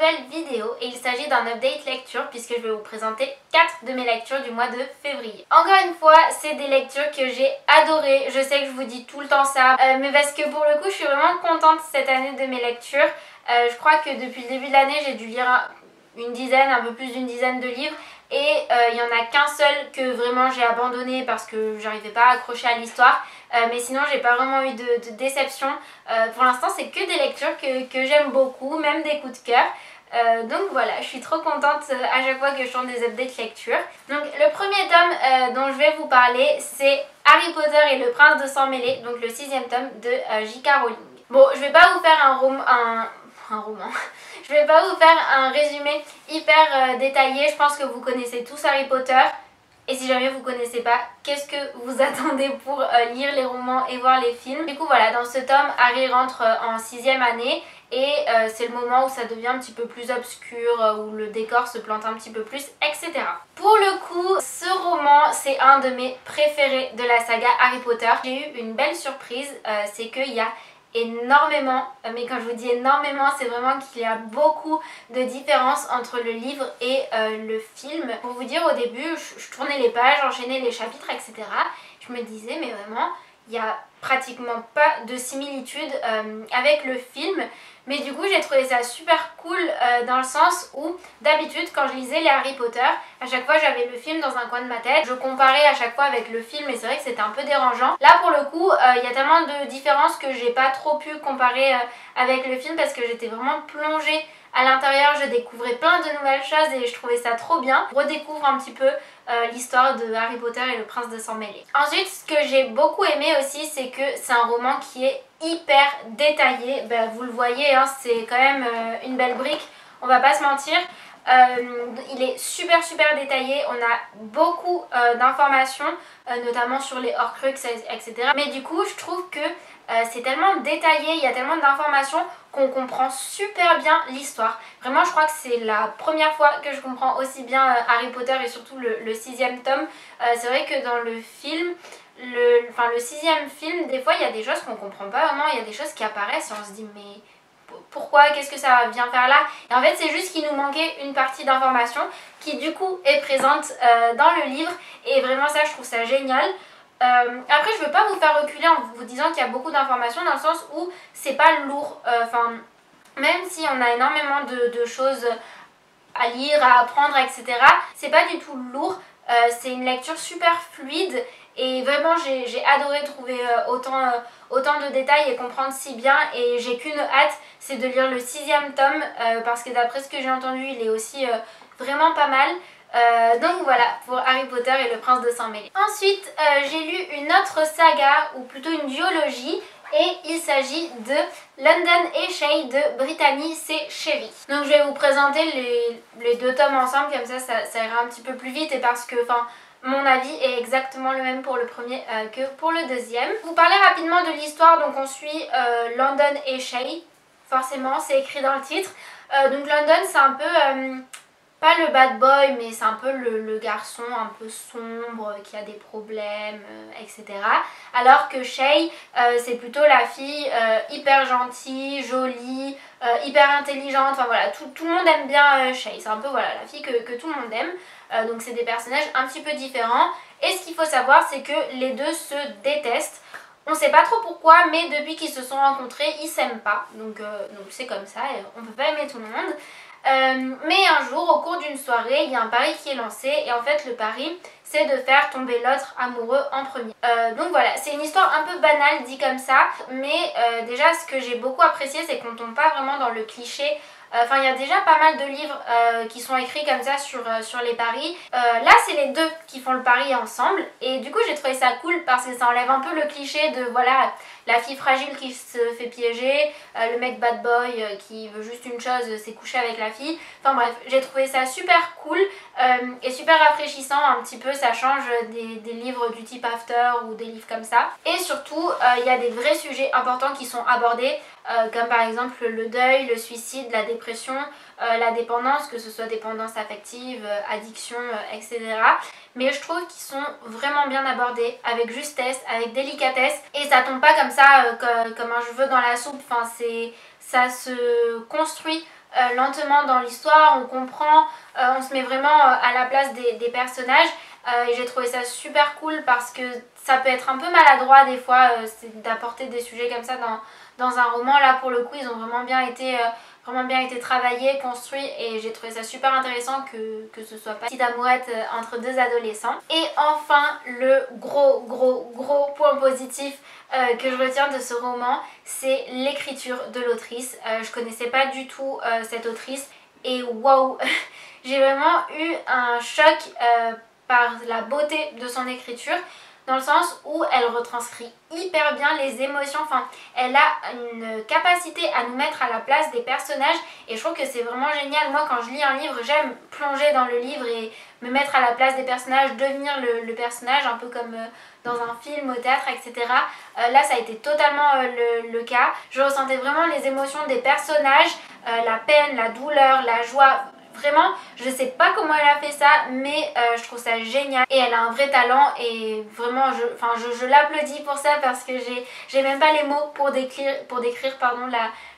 nouvelle vidéo et il s'agit d'un update lecture puisque je vais vous présenter 4 de mes lectures du mois de février. Encore une fois, c'est des lectures que j'ai adorées. Je sais que je vous dis tout le temps ça, mais parce que pour le coup, je suis vraiment contente cette année de mes lectures. Je crois que depuis le début de l'année, j'ai dû lire un peu plus d'une dizaine de livres. Et il n'y en a qu'un seul que vraiment j'ai abandonné parce que j'arrivais pas à accrocher à l'histoire. Mais sinon j'ai pas vraiment eu de déception. Pour l'instant c'est que des lectures que j'aime beaucoup, même des coups de cœur. Donc voilà, je suis trop contente à chaque fois que je tourne des updates lecture. Donc le premier tome dont je vais vous parler, c'est Harry Potter et le prince de sang mêlé, donc le 6e tome de J.K. Rowling. Bon, je vais pas vous faire un roman. Je vais pas vous faire un résumé hyper détaillé. Je pense que vous connaissez tous Harry Potter. Et si jamais vous connaissez pas, qu'est-ce que vous attendez pour lire les romans et voir les films? Du coup voilà, dans ce tome, Harry rentre en 6e année et c'est le moment où ça devient un petit peu plus obscur, où le décor se plante un petit peu plus, etc. Pour le coup, ce roman, c'est un de mes préférés de la saga Harry Potter. J'ai eu une belle surprise, c'est qu'il y a énormément, mais quand je vous dis énormément, c'est vraiment qu'il y a beaucoup de différences entre le livre et le film. Pour vous dire, au début, je tournais les pages, j'enchaînais les chapitres, etc. Je me disais, mais vraiment, il n'y a pratiquement pas de similitude avec le film. Mais du coup j'ai trouvé ça super cool dans le sens où d'habitude quand je lisais les Harry Potter, à chaque fois j'avais le film dans un coin de ma tête, je comparais à chaque fois avec le film et c'est vrai que c'était un peu dérangeant. Là pour le coup il y a tellement de différences que j'ai pas trop pu comparer avec le film parce que j'étais vraiment plongée à l'intérieur, je découvrais plein de nouvelles choses et je trouvais ça trop bien. Je redécouvre un petit peu l'histoire de Harry Potter et le prince de sang mêlé. Ensuite, ce que j'ai beaucoup aimé aussi, c'est que c'est un roman qui est hyper détaillé. Ben, vous le voyez, hein, c'est quand même une belle brique, on va pas se mentir. Il est super détaillé, on a beaucoup d'informations, notamment sur les Horcruxes, etc. Mais du coup, je trouve que c'est tellement détaillé, il y a tellement d'informations qu'on comprend super bien l'histoire. Vraiment, je crois que c'est la première fois que je comprends aussi bien Harry Potter et surtout le 6e tome. C'est vrai que dans le film, le 6e film, des fois il y a des choses qu'on comprend pas vraiment, il y a des choses qui apparaissent et on se dit mais pourquoi, qu'est-ce que ça vient faire là? Et en fait c'est juste qu'il nous manquait une partie d'information qui du coup est présente dans le livre et vraiment ça je trouve ça génial. Après je veux pas vous faire reculer en vous disant qu'il y a beaucoup d'informations dans le sens où c'est pas lourd, même si on a énormément de choses à lire, à apprendre, etc. C'est pas du tout lourd, c'est une lecture super fluide et vraiment j'ai adoré trouver autant de détails et comprendre si bien et j'ai qu'une hâte, c'est de lire le 6e tome parce que d'après ce que j'ai entendu il est aussi vraiment pas mal. Donc voilà pour Harry Potter et le prince de sang mêlé. Ensuite j'ai lu une autre saga ou plutôt une duologie et il s'agit de London et Shay de Brittany C. Sherry. Donc je vais vous présenter les deux tomes ensemble comme ça ira un petit peu plus vite et parce que mon avis est exactement le même pour le premier que pour le deuxième. Je vais vous parler rapidement de l'histoire, donc on suit London et Shay, forcément c'est écrit dans le titre. Donc London c'est un peu... pas le bad boy, mais c'est un peu le garçon un peu sombre qui a des problèmes, etc. Alors que Shay, c'est plutôt la fille hyper gentille, jolie, hyper intelligente. Enfin voilà, tout le monde aime bien Shay. C'est un peu voilà, la fille que tout le monde aime. Donc c'est des personnages un petit peu différents. Et ce qu'il faut savoir, c'est que les deux se détestent. On ne sait pas trop pourquoi, mais depuis qu'ils se sont rencontrés, ils s'aiment pas. Donc c'est comme ça, on peut pas aimer tout le monde. Mais un jour, au cours d'une soirée, il y a un pari qui est lancé et en fait le pari c'est de faire tomber l'autre amoureux en premier. Donc voilà, c'est une histoire un peu banale dit comme ça, mais déjà ce que j'ai beaucoup apprécié c'est qu'on tombe pas vraiment dans le cliché. Enfin il y a déjà pas mal de livres qui sont écrits comme ça sur les paris. Là c'est les deux qui font le pari ensemble et du coup j'ai trouvé ça cool parce que ça enlève un peu le cliché de voilà la fille fragile qui se fait piéger, le mec bad boy qui veut juste une chose, c'est coucher avec la fille. Enfin bref, j'ai trouvé ça super cool et super rafraîchissant un petit peu, ça change des livres du type After ou des livres comme ça. Et surtout, il y a des vrais sujets importants qui sont abordés comme par exemple le deuil, le suicide, la dépression, la dépendance, que ce soit dépendance affective, addiction, etc. Mais je trouve qu'ils sont vraiment bien abordés, avec justesse, avec délicatesse, et ça tombe pas comme ça, comme un cheveu dans la soupe, enfin ça se construit lentement dans l'histoire, on comprend, on se met vraiment à la place des personnages. Et j'ai trouvé ça super cool parce que ça peut être un peu maladroit des fois d'apporter des sujets comme ça dans un roman. Là pour le coup ils ont vraiment bien été travaillés, construits, et j'ai trouvé ça super intéressant que ce soit pas une petite amourette entre deux adolescents. Et enfin le gros point positif que je retiens de ce roman, c'est l'écriture de l'autrice. Je connaissais pas du tout cette autrice et waouh j'ai vraiment eu un choc par la beauté de son écriture, dans le sens où elle retranscrit hyper bien les émotions, enfin elle a une capacité à nous mettre à la place des personnages et je trouve que c'est vraiment génial. Moi quand je lis un livre, j'aime plonger dans le livre et me mettre à la place des personnages, devenir le personnage, un peu comme dans un film, au théâtre, etc. Là ça a été totalement le cas. Je ressentais vraiment les émotions des personnages, la peine, la douleur, la joie. Vraiment, je sais pas comment elle a fait ça, mais je trouve ça génial et elle a un vrai talent et vraiment je l'applaudis pour ça parce que j'ai même pas les mots pour décrire pardon,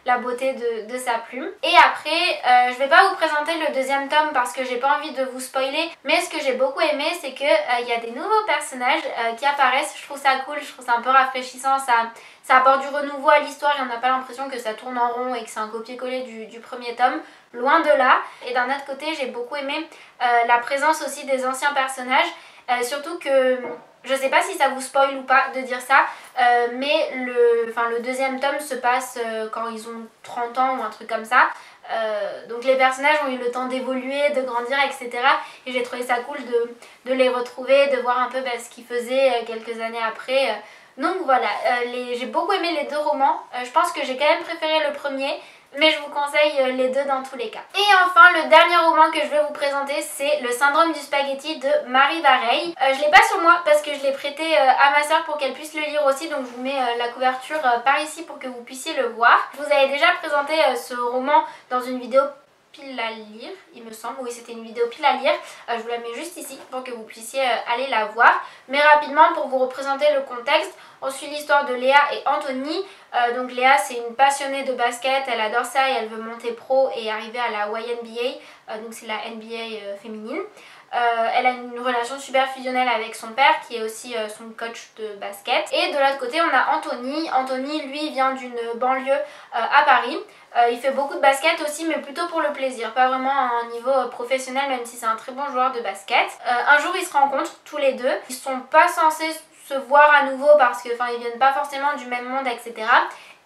la beauté de sa plume. Et après, je vais pas vous présenter le deuxième tome parce que j'ai pas envie de vous spoiler, mais ce que j'ai beaucoup aimé c'est que il y a des nouveaux personnages qui apparaissent. Je trouve ça cool, je trouve ça un peu rafraîchissant, ça apporte du renouveau à l'histoire et on n'a pas l'impression que ça tourne en rond et que c'est un copier-coller du premier tome. Loin de là. Et d'un autre côté, j'ai beaucoup aimé la présence aussi des anciens personnages. Surtout que, je sais pas si ça vous spoil ou pas de dire ça, mais le deuxième tome se passe quand ils ont 30 ans ou un truc comme ça. Donc les personnages ont eu le temps d'évoluer, de grandir, etc. Et j'ai trouvé ça cool de les retrouver, de voir un peu ce qu'ils faisaient quelques années après. Donc voilà, j'ai beaucoup aimé les deux romans. Je pense que j'ai quand même préféré le premier, mais je vous conseille les deux dans tous les cas. Et enfin, le dernier roman que je vais vous présenter, c'est Le syndrome du spaghetti de Marie Vareille. Je l'ai pas sur moi parce que je l'ai prêté à ma soeur pour qu'elle puisse le lire aussi, donc je vous mets la couverture par ici pour que vous puissiez le voir. Je vous avais déjà présenté ce roman dans une vidéo pile à lire, il me semble. Oui, c'était une vidéo pile à lire. Je vous la mets juste ici pour que vous puissiez aller la voir. Mais rapidement, pour vous représenter le contexte, on suit l'histoire de Léa et Anthony. Donc Léa, c'est une passionnée de basket, elle adore ça et elle veut monter pro et arriver à la YNBA, donc c'est la NBA féminine. Elle a une relation super fusionnelle avec son père qui est aussi son coach de basket. Et de l'autre côté on a Anthony. Anthony lui vient d'une banlieue à Paris. Il fait beaucoup de basket aussi, mais plutôt pour le plaisir, pas vraiment à un niveau professionnel, même si c'est un très bon joueur de basket. Un jour ils se rencontrent tous les deux. Ils sont pas censés se voir à nouveau parce que ils viennent pas forcément du même monde, etc.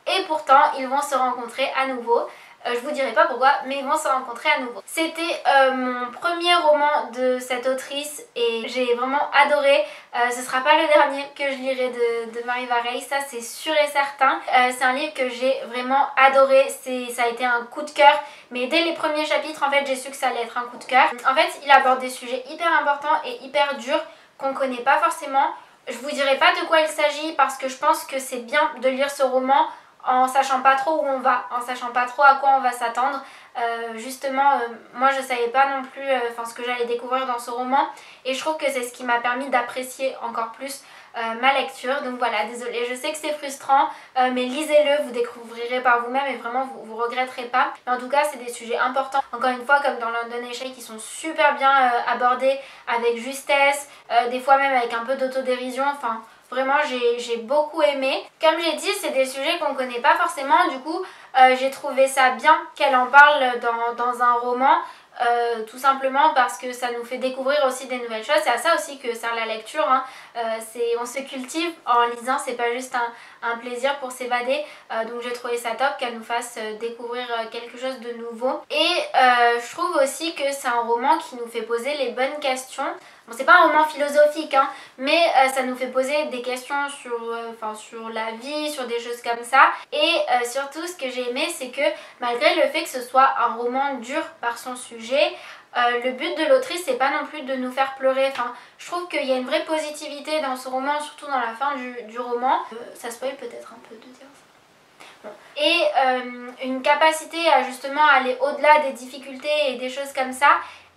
Et pourtant ils vont se rencontrer à nouveau. Je vous dirai pas pourquoi, mais ils vont se rencontrer à nouveau. C'était mon premier roman de cette autrice et j'ai vraiment adoré. Ce sera pas le dernier que je lirai de Marie Vareille, ça c'est sûr et certain. C'est un livre que j'ai vraiment adoré, ça a été un coup de cœur. Mais dès les premiers chapitres, en fait, j'ai su que ça allait être un coup de cœur. En fait, il aborde des sujets hyper importants et hyper durs qu'on connaît pas forcément. Je vous dirai pas de quoi il s'agit parce que je pense que c'est bien de lire ce roman en sachant pas trop où on va, en sachant pas trop à quoi on va s'attendre. Justement, moi je savais pas non plus ce que j'allais découvrir dans ce roman et je trouve que c'est ce qui m'a permis d'apprécier encore plus ma lecture. Donc voilà, désolée, je sais que c'est frustrant, mais lisez-le, vous découvrirez par vous-même et vraiment vous regretterez pas. Mais en tout cas, c'est des sujets importants, encore une fois, comme dans London Shade, qui sont super bien abordés avec justesse, des fois même avec un peu d'autodérision, enfin... Vraiment, j'ai beaucoup aimé. Comme j'ai dit, c'est des sujets qu'on connaît pas forcément. Du coup, j'ai trouvé ça bien qu'elle en parle dans un roman. Tout simplement parce que ça nous fait découvrir aussi des nouvelles choses. C'est à ça aussi que sert la lecture, hein. On se cultive en lisant, c'est pas juste un plaisir pour s'évader. Donc j'ai trouvé ça top qu'elle nous fasse découvrir quelque chose de nouveau. Et je trouve aussi que c'est un roman qui nous fait poser les bonnes questions. Bon, c'est pas un roman philosophique, hein, mais ça nous fait poser des questions sur la vie, sur des choses comme ça. Et surtout, ce que j'ai aimé, c'est que malgré le fait que ce soit un roman dur par son sujet, le but de l'autrice, c'est pas non plus de nous faire pleurer. Enfin, je trouve qu'il y a une vraie positivité dans ce roman, surtout dans la fin du roman. Ça spoil peut-être un peu de dire ça. Bon. Et une capacité à justement aller au-delà des difficultés et des choses comme ça.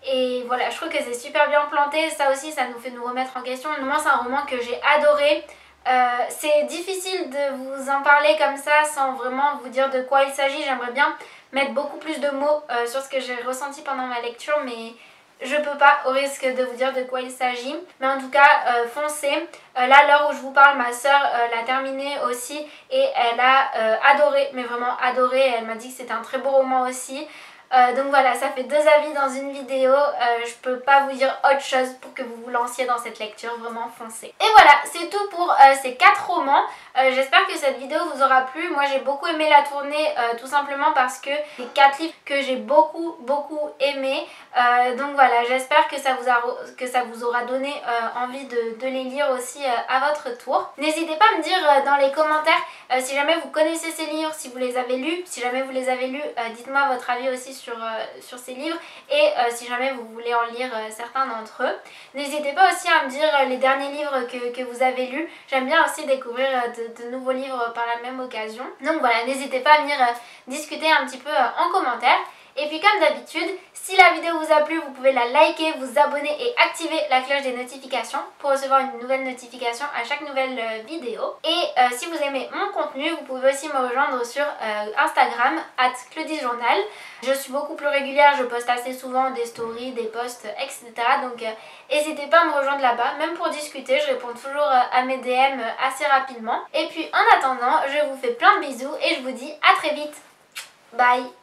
Et voilà, je trouve que c'est super bien planté, ça aussi ça nous fait nous remettre en question. Moi c'est un roman que j'ai adoré. C'est difficile de vous en parler comme ça sans vraiment vous dire de quoi il s'agit, j'aimerais bien mettre beaucoup plus de mots sur ce que j'ai ressenti pendant ma lecture, mais je peux pas, au risque de vous dire de quoi il s'agit. Mais en tout cas, foncez. Là, à l'heure où je vous parle, ma soeur l'a terminé aussi et elle a adoré, mais vraiment adoré. Elle m'a dit que c'était un très beau roman aussi. Donc voilà, ça fait 2 avis dans une vidéo. Je peux pas vous dire autre chose pour que vous vous lanciez dans cette lecture, vraiment foncez. Et voilà, c'est tout pour ces 4 romans. J'espère que cette vidéo vous aura plu. Moi j'ai beaucoup aimé la tourner tout simplement parce que c'est 4 livres que j'ai beaucoup aimé. Donc voilà, j'espère que ça vous aura donné envie de les lire aussi à votre tour. N'hésitez pas à me dire dans les commentaires si jamais vous connaissez ces livres, si vous les avez lus. Si jamais vous les avez lus, dites-moi votre avis aussi sur ces livres et si jamais vous voulez en lire certains d'entre eux. N'hésitez pas aussi à me dire les derniers livres que vous avez lus. J'aime bien aussi découvrir de nouveaux livres par la même occasion. Donc voilà, n'hésitez pas à venir discuter un petit peu en commentaire. Et puis comme d'habitude, si la vidéo vous a plu, vous pouvez la liker, vous abonner et activer la cloche des notifications pour recevoir une nouvelle notification à chaque nouvelle vidéo. Et si vous aimez mon contenu, vous pouvez aussi me rejoindre sur Instagram @claudiejournal. Je suis beaucoup plus régulière, je poste assez souvent des stories, des posts, etc. Donc n'hésitez pas à me rejoindre là-bas, même pour discuter, je réponds toujours à mes DM assez rapidement. Et puis en attendant, je vous fais plein de bisous et je vous dis à très vite. Bye!